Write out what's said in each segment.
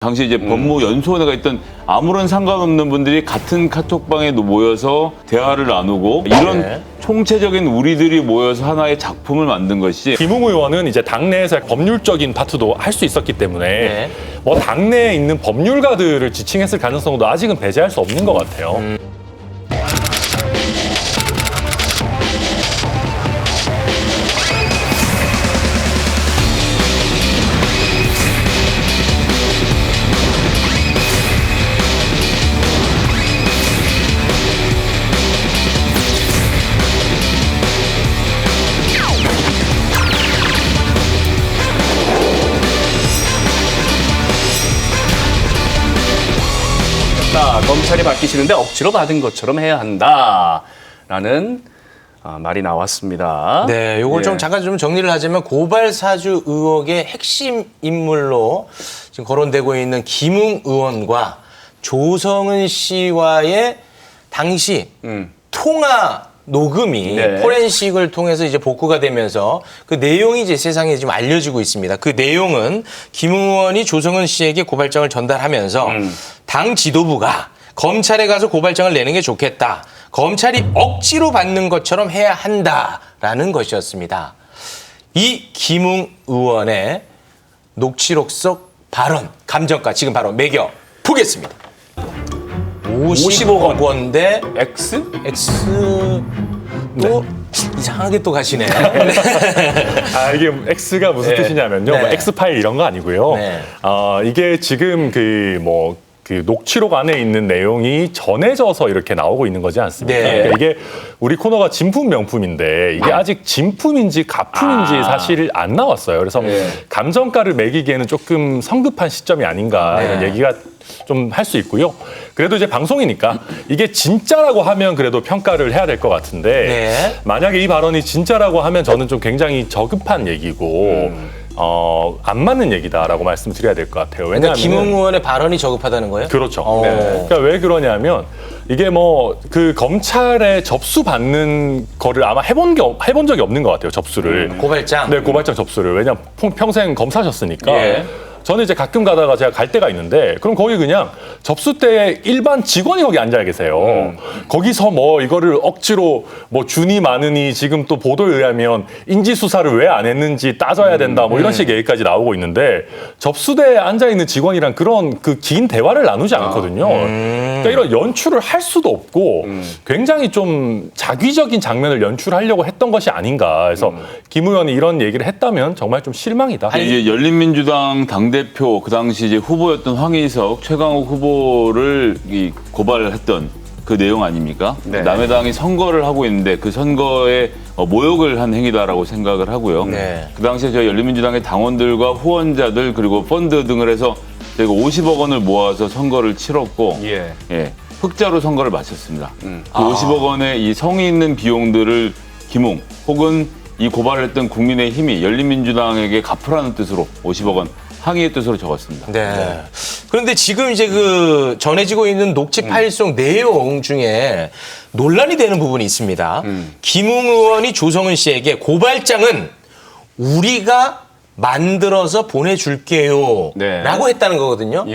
당시 이제 법무연수원에가 있던 아무런 상관없는 분들이 같은 카톡방에 모여서 대화를 나누고 이런 총체적인 우리들이 모여서 하나의 작품을 만든 것이 김웅 의원은 이제 당내에서 법률적인 파트도 할 수 있었기 때문에 뭐 당내에 있는 법률가들을 지칭했을 가능성도 아직은 배제할 수 없는 것 같아요. 검찰이 바뀌시는데 억지로 받은 것처럼 해야 한다라는 말이 나왔습니다. 네, 요걸 좀 잠깐 좀 정리를 하자면 고발 사주 의혹의 핵심 인물로 지금 거론되고 있는 김웅 의원과 조성은 씨와의 당시 통화 녹음이 포렌식을 통해서 이제 복구가 되면서 그 내용이 이제 세상에 지금 알려지고 있습니다. 그 내용은 김웅 의원이 조성은 씨에게 고발장을 전달하면서 당 지도부가 검찰에 가서 고발장을 내는 게 좋겠다. 검찰이 억지로 받는 것처럼 해야 한다라는 것이었습니다. 이 김웅 의원의 녹취록 속 발언, 감정가 지금 바로 매겨 보겠습니다. 50억 원대 X? 또 이상하게 또 가시네. 이게 X가 무슨 뜻이냐면요. 뭐 X파일 이런 거 아니고요. 이게 지금 그 녹취록 안에 있는 내용이 전해져서 이렇게 나오고 있는 거지 않습니까? 그러니까 이게 우리 코너가 진품 명품인데 이게 아직 진품인지 가품인지 사실 안 나왔어요. 그래서 감정가를 매기기에는 조금 성급한 시점이 아닌가 이런 얘기가 좀 할 수 있고요. 그래도 이제 방송이니까 이게 진짜라고 하면 그래도 평가를 해야 될 것 같은데 만약에 이 발언이 진짜라고 하면 저는 좀 굉장히 저급한 얘기고 안 맞는 얘기다라고 말씀드려야 될 것 같아요. 왜냐하면 그러니까 김웅 의원의 발언이 저급하다는 거예요? 그렇죠. 그러니까 왜 그러냐면 이게 뭐 그 검찰에 접수받는 거를 아마 해본 적이 없는 것 같아요. 접수를. 고발장? 네, 고발장 접수를. 왜냐면 평생 검사셨으니까. 저는 이제 가끔 가다가 제가 갈 때가 있는데 그럼 거기 그냥 접수 때 일반 직원이 거기 앉아 계세요. 거기서 뭐 이거를 억지로 뭐 주니 마느니 지금 또 보도에 의하면 인지 수사를 왜 안 했는지 따져야 된다 뭐 이런 식의 얘기까지 나오고 있는데 접수대에 앉아 있는 직원이랑 그런 그 긴 대화를 나누지 않거든요. 그러니까 이런 연출을 할 수도 없고 굉장히 좀 자기적인 장면을 연출하려고 했던 것이 아닌가. 그래서 김 의원이 이런 얘기를 했다면 정말 좀 실망이다. 이제 열린민주당 당대표 그 당시 이제 후보였던 황희석, 최강욱 후보를 고발했던 그 내용 아닙니까? 남의 당이 선거를 하고 있는데 그 선거에 모욕을 한 행위다라고 생각을 하고요. 그 당시에 저희 열린민주당의 당원들과 후원자들 그리고 펀드 등을 해서 저희가 50억 원을 모아서 선거를 치렀고 흑자로 선거를 마쳤습니다. 그 50억 원의 이 성의 있는 비용들을 김웅 혹은 이 고발을 했던 국민의힘이 열린민주당에게 갚으라는 뜻으로 50억 원 항의의 뜻으로 적었습니다. 그런데 지금 이제 그 전해지고 있는 녹취 파일 속 내용 중에 논란이 되는 부분이 있습니다. 김웅 의원이 조성은 씨에게 고발장은 우리가 만들어서 보내줄게요 라고 했다는 거거든요.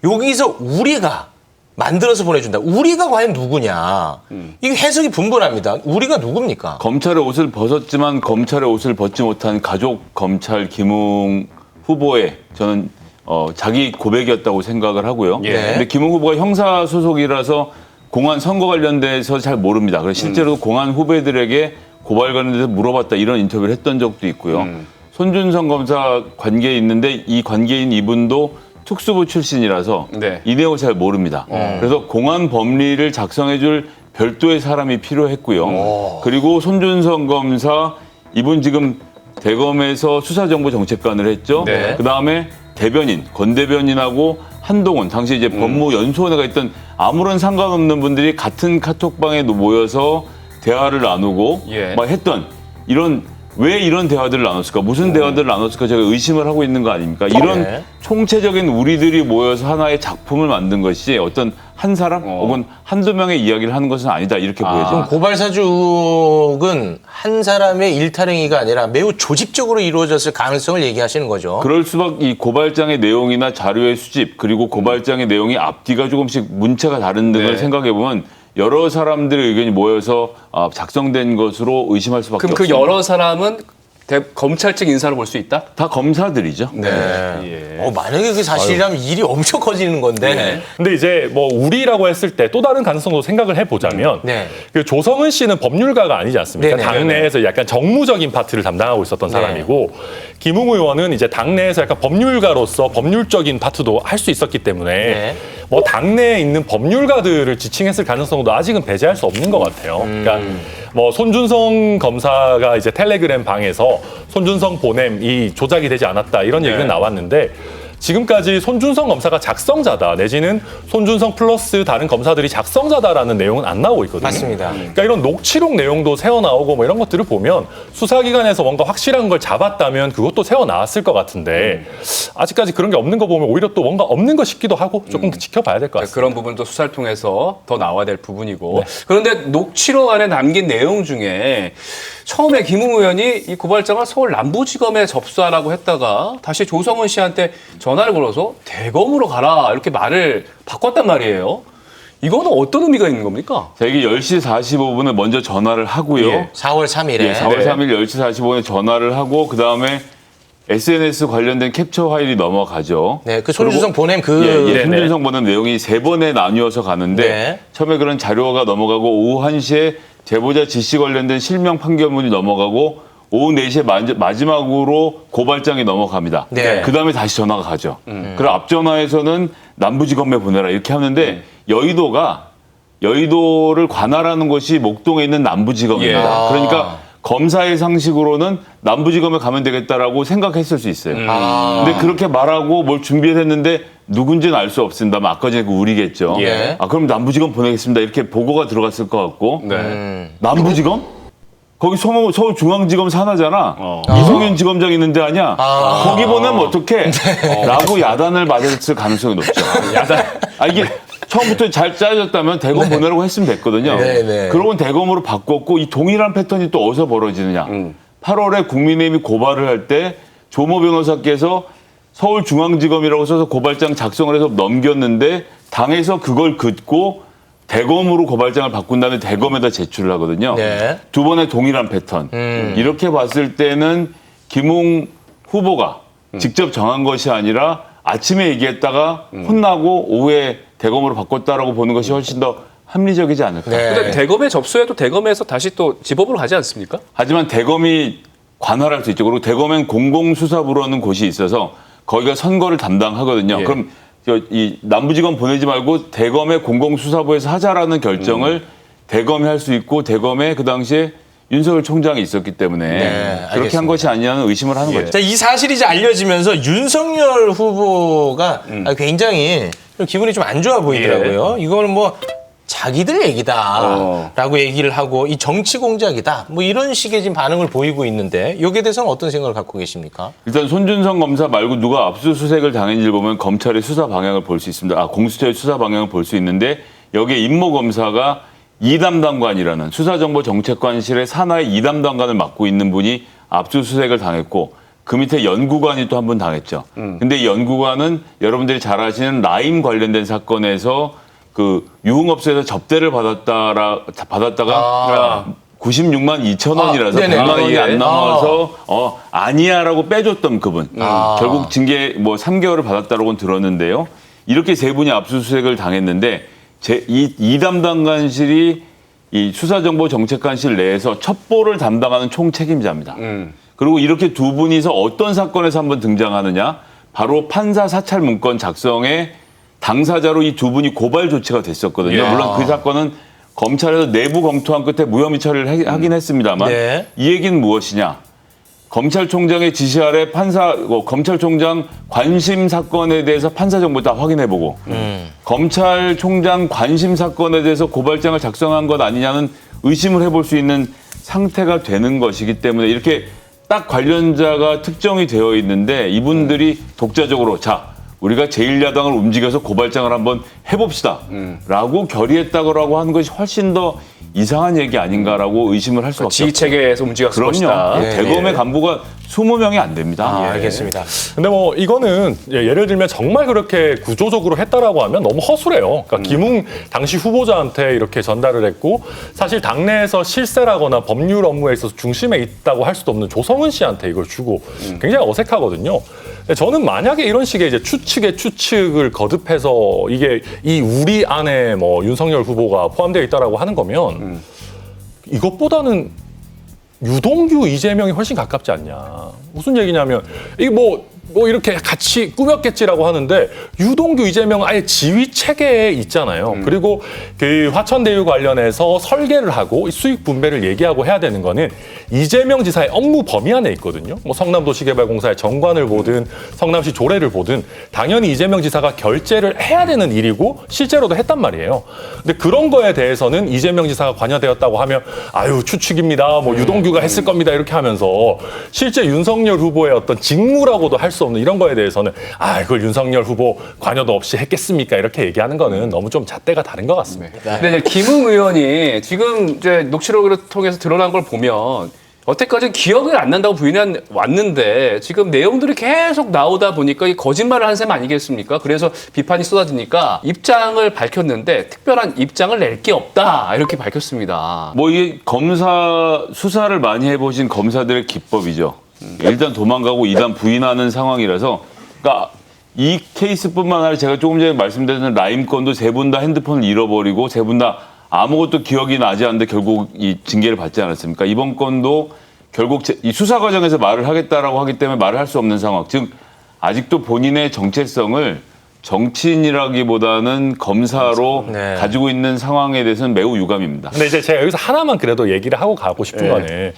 여기서 우리가 만들어서 보내준다. 우리가 과연 누구냐. 이게 해석이 분분합니다. 우리가 누굽니까? 검찰의 옷을 벗었지만 검찰의 옷을 벗지 못한 가족 검찰 김웅 후보의 저는 자기 고백이었다고 생각을 하고요. 근데 김웅 후보가 형사 소속이라서 공안 선거 관련돼서 잘 모릅니다. 그래서 실제로 공안 후배들에게 고발 관련돼서 물어봤다 이런 인터뷰를 했던 적도 있고요. 손준성 검사 관계에 있는데 이 관계인 이분도 특수부 출신이라서 이 내용을 잘 모릅니다. 그래서 공안 법리를 작성해줄 별도의 사람이 필요했고요. 그리고 손준성 검사 이분 지금 대검에서 수사정보정책관을 했죠. 그다음에 대변인, 권 대변인하고 한동훈 당시 이제 법무연수원에가 있던 아무런 상관없는 분들이 같은 카톡방에 모여서 대화를 나누고 막 했던 이런 왜 이런 대화들을 나눴을까? 무슨 대화들을 나눴을까? 제가 의심을 하고 있는 거 아닙니까? 이런 네. 총체적인 우리들이 모여서 하나의 작품을 만든 것이 어떤 한 사람 혹은 한두 명의 이야기를 하는 것은 아니다. 이렇게 보여져요. 그럼 고발사주 의혹은 한 사람의 일탈행위가 아니라 매우 조직적으로 이루어졌을 가능성을 얘기하시는 거죠. 그럴 수밖에 이 고발장의 내용이나 자료의 수집 그리고 고발장의 내용이 앞뒤가 조금씩 문체가 다른 등을 네. 생각해 보면 여러 사람들의 의견이 모여서 작성된 것으로 의심할 수밖에 그럼 그 없습니다. 여러 사람은 검찰 측 인사를 볼 수 있다? 다 검사들이죠. 네. 예. 만약에 그게 사실이라면 일이 엄청 커지는 건데. 네. 근데 이제 뭐 우리라고 했을 때 또 다른 가능성도 생각을 해보자면 네. 그 조성은 씨는 법률가가 아니지 않습니까? 네네. 당내에서 약간 정무적인 파트를 담당하고 있었던 사람이고 김웅 의원은 이제 당내에서 약간 법률가로서 법률적인 파트도 할 수 있었기 때문에 네. 뭐 당내에 있는 법률가들을 지칭했을 가능성도 아직은 배제할 수 없는 것 같아요. 그러니까 뭐 손준성 검사가 이제 텔레그램 방에서 손준성 보냄이 조작이 되지 않았다 이런 얘기는 나왔는데 지금까지 손준성 검사가 작성자다 내지는 손준성 플러스 다른 검사들이 작성자다라는 내용은 안 나오고 있거든요. 맞습니다. 그러니까 이런 녹취록 내용도 새어 나오고 뭐 이런 것들을 보면 수사기관에서 뭔가 확실한 걸 잡았다면 그것도 새어 나왔을 것 같은데 아직까지 그런 게 없는 거 보면 오히려 또 뭔가 없는 것 싶기도 하고 조금 지켜봐야 될 것 같습니다. 그런 부분도 수사를 통해서 더 나와야 될 부분이고. 그런데 녹취록 안에 남긴 내용 중에 처음에 김웅 의원이 이 고발장을 서울 남부지검에 접수하라고 했다가 다시 조성은 씨한테 전화를 걸어서 대검으로 가라 이렇게 말을 바꿨단 말이에요. 이거는 어떤 의미가 있는 겁니까? 자, 이게 10시 45분에 먼저 전화를 하고요. 예. 4월 3일에. 예, 4월 3일 10시 45분에 전화를 하고 그다음에 SNS 관련된 캡처 파일이 넘어가죠. 네, 그 손준성 보냄 손준성 보낸 내용이 3번에 나뉘어서 가는데 네. 처음에 그런 자료가 넘어가고 오후 1시에 제보자 지시 관련된 실명 판결문이 넘어가고 오후 4시에 마지막으로 고발장이 넘어갑니다. 네. 그다음에 다시 전화가 가죠. 그리고 앞전화에서는 남부지검에 보내라 이렇게 하는데 여의도를 관할하는 것이 목동에 있는 남부지검입니다. 예. 그러니까 검사의 상식으로는 남부지검에 가면 되겠다라고 생각했을 수 있어요. 근데 그렇게 말하고 뭘 준비했는데 누군지는 알 수 없습니다만 아까 전에 그 우리겠죠. 예. 그럼 남부지검 보내겠습니다. 이렇게 보고가 들어갔을 것 같고 네. 남부지검? 거기 서울중앙지검 산하잖아. 이송윤 지검장 있는데 아니야. 거기 보내면 어떡해? 라고 야단을 맞았을 가능성이 높죠. 이게 처음부터 잘 짜졌다면 대검 보내라고 했으면 됐거든요. 네. 그러고는 대검으로 바꿨고 이 동일한 패턴이 또 어디서 벌어지느냐. 8월에 국민의힘이 고발을 할 때 조모 변호사께서 서울중앙지검이라고 써서 고발장 작성을 해서 넘겼는데 당에서 그걸 긋고 대검으로 고발장을 바꾼 다음에 대검에다 제출을 하거든요. 네. 두 번의 동일한 패턴. 이렇게 봤을 때는 김웅 후보가 직접 정한 것이 아니라 아침에 얘기했다가 혼나고 오후에 대검으로 바꿨다라고 보는 것이 훨씬 더 합리적이지 않을까. 네. 근데 대검에 접수해도 대검에서 다시 또 지법으로 가지 않습니까? 하지만 대검이 관할할 수 있죠. 그리고 대검엔 공공수사부라는 곳이 있어서 거기가 선거를 담당하거든요. 예. 그럼 이 남부지검 보내지 말고 대검의 공공수사부에서 하자라는 결정을 대검이 할 수 있고 대검에 그 당시에 윤석열 총장이 있었기 때문에 그렇게 알겠습니다. 한 것이 아니냐는 의심을 하는 거죠. 자, 이 사실이 이제 알려지면서 윤석열 후보가 굉장히 좀 기분이 좀 안 좋아 보이더라고요. 이거는 뭐 자기들 얘기다라고 얘기를 하고 이 정치 공작이다. 뭐 이런 식의 지금 반응을 보이고 있는데 여기에 대해서는 어떤 생각을 갖고 계십니까? 일단 손준성 검사 말고 누가 압수수색을 당했는지를 보면 검찰의 수사 방향을 볼 수 있습니다. 공수처의 수사 방향을 볼 수 있는데 여기에 임모 검사가 이담당관이라는 수사정보정책관실의 산하의 이담당관을 맡고 있는 분이 압수수색을 당했고 그 밑에 연구관이 또 한 분 당했죠. 근데 이 연구관은 여러분들이 잘 아시는 라임 관련된 사건에서 그 유흥업소에서 접대를 받았다가 96만 2천 원이라서 네네. 100만 원이 예. 안 나와서 아니야라고 빼줬던 그분. 결국 징계 뭐 3개월을 받았다고는 들었는데요. 이렇게 세 분이 압수수색을 당했는데 이 담당관실이 이 수사정보정책관실 내에서 첩보를 담당하는 총책임자입니다. 그리고 이렇게 두 분이서 어떤 사건에서 한번 등장하느냐? 바로 판사 사찰 문건 작성에 당사자로 이 두 분이 고발 조치가 됐었거든요. 예. 물론 그 사건은 검찰에서 내부 검토한 끝에 무혐의 처리를 하긴 했습니다만 네. 이 얘기는 무엇이냐? 검찰총장의 지시 아래 검찰총장 관심 사건에 대해서 판사 정보 다 확인해보고 검찰총장 관심 사건에 대해서 고발장을 작성한 것 아니냐는 의심을 해볼 수 있는 상태가 되는 것이기 때문에 이렇게 딱 관련자가 특정이 되어 있는데 이분들이 독자적으로 자 우리가 제1야당을 움직여서 고발장을 한번 해봅시다 라고 결의했다고 하는 것이 훨씬 더 이상한 얘기 아닌가라고 의심을 할 수밖에 없죠. 지휘체계에서 움직였을 그럼요. 것이다. 대검의 간부가 20명이 안 됩니다. 알겠습니다. 근데 뭐 이거는 예를 들면 정말 그렇게 구조적으로 했다라고 하면 너무 허술해요. 그러니까 김웅 당시 후보자한테 이렇게 전달을 했고 사실 당내에서 실세라거나 법률 업무에 있어서 중심에 있다고 할 수도 없는 조성은 씨한테 이걸 주고 굉장히 어색하거든요. 근데 저는 만약에 이런 식의 이제 추측의 추측을 거듭해서 이게 이 우리 안에 뭐 윤석열 후보가 포함되어 있다라고 하는 거면 이것보다는 유동규, 이재명이 훨씬 가깝지 않냐. 무슨 얘기냐면 이게 뭐 이렇게 같이 꾸몄겠지라고 하는데 유동규, 이재명은 아예 지휘 체계에 있잖아요. 그리고 그 화천대유 관련해서 설계를 하고 수익 분배를 얘기하고 해야 되는 거는 이재명 지사의 업무 범위 안에 있거든요. 뭐 성남도시개발공사의 정관을 보든 성남시 조례를 보든 당연히 이재명 지사가 결재를 해야 되는 일이고 실제로도 했단 말이에요. 근데 그런 거에 대해서는 이재명 지사가 관여되었다고 하면 아유 추측입니다. 뭐 유동규가 했을 겁니다. 이렇게 하면서 실제 윤석열 후보의 어떤 직무라고도 할 수 없는 이런 거에 대해서는 그걸 윤석열 후보 관여도 없이 했겠습니까? 이렇게 얘기하는 거는 너무 좀 잣대가 다른 것 같습니다. 근데 이제 김웅 의원이 지금 이제 녹취록을 통해서 드러난 걸 보면 여태까지는 기억이 안 난다고 부인해 왔는데 지금 내용들이 계속 나오다 보니까 이 거짓말을 한 셈 아니겠습니까? 그래서 비판이 쏟아지니까 입장을 밝혔는데 특별한 입장을 낼 게 없다 이렇게 밝혔습니다. 뭐 이게 검사 수사를 많이 해보신 검사들의 기법이죠. 일단 도망가고 2단 부인하는 상황이라서 그러니까 이 케이스뿐만 아니라 제가 조금 전에 말씀드린 라임 건도 세 분 다 핸드폰을 잃어버리고 세 분 다 아무것도 기억이 나지 않는데 결국 이 징계를 받지 않았습니까? 이번 건도 결국 이 수사 과정에서 말을 하겠다라고 하기 때문에 말을 할 수 없는 상황. 즉 아직도 본인의 정체성을 정치인이라기보다는 검사로 네. 가지고 있는 상황에 대해서는 매우 유감입니다. 근데 이제 제가 여기서 하나만 그래도 얘기를 하고 가고 싶은 거는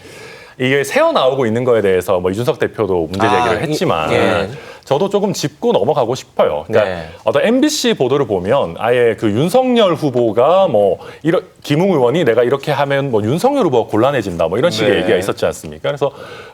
이게 새어 나오고 있는 거에 대해서 뭐 이준석 대표도 문제 제기를 했지만 저도 조금 짚고 넘어가고 싶어요. 그러니까 어떤 MBC 보도를 보면 아예 그 윤석열 후보가 뭐 김웅 의원이 내가 이렇게 하면 뭐 윤석열 후보가 곤란해진다 뭐 이런 식의 얘기가 있었지 않습니까? 그래서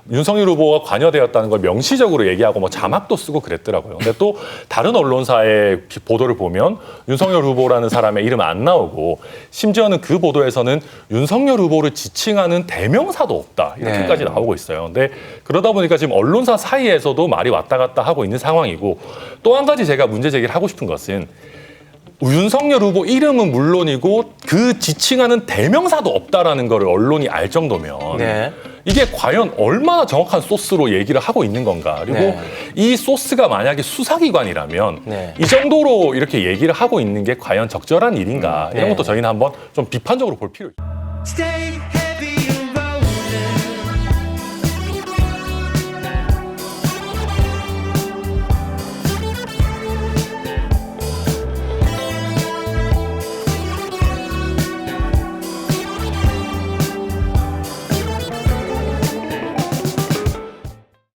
윤석열 후보가 관여되었다는 걸 명시적으로 얘기하고 뭐 자막도 쓰고 그랬더라고요. 근데 또 다른 언론사의 보도를 보면 윤석열 후보라는 사람의 이름 안 나오고 심지어는 그 보도에서는 윤석열 후보를 지칭하는 대명사도 없다 이렇게까지 나오고 있어요. 근데 그러다 보니까 지금 언론사 사이에서도 말이 왔다 갔다 하고 있는 상황이고 또 한 가지 제가 문제 제기를 하고 싶은 것은 윤석열 후보 이름은 물론이고 그 지칭하는 대명사도 없다라는 거를 언론이 알 정도면 이게 과연 얼마나 정확한 소스로 얘기를 하고 있는 건가. 그리고 이 소스가 만약에 수사기관이라면 이 정도로 이렇게 얘기를 하고 있는 게 과연 적절한 일인가. 이런 것도 저희는 한번 좀 비판적으로 볼 필요 있습니다.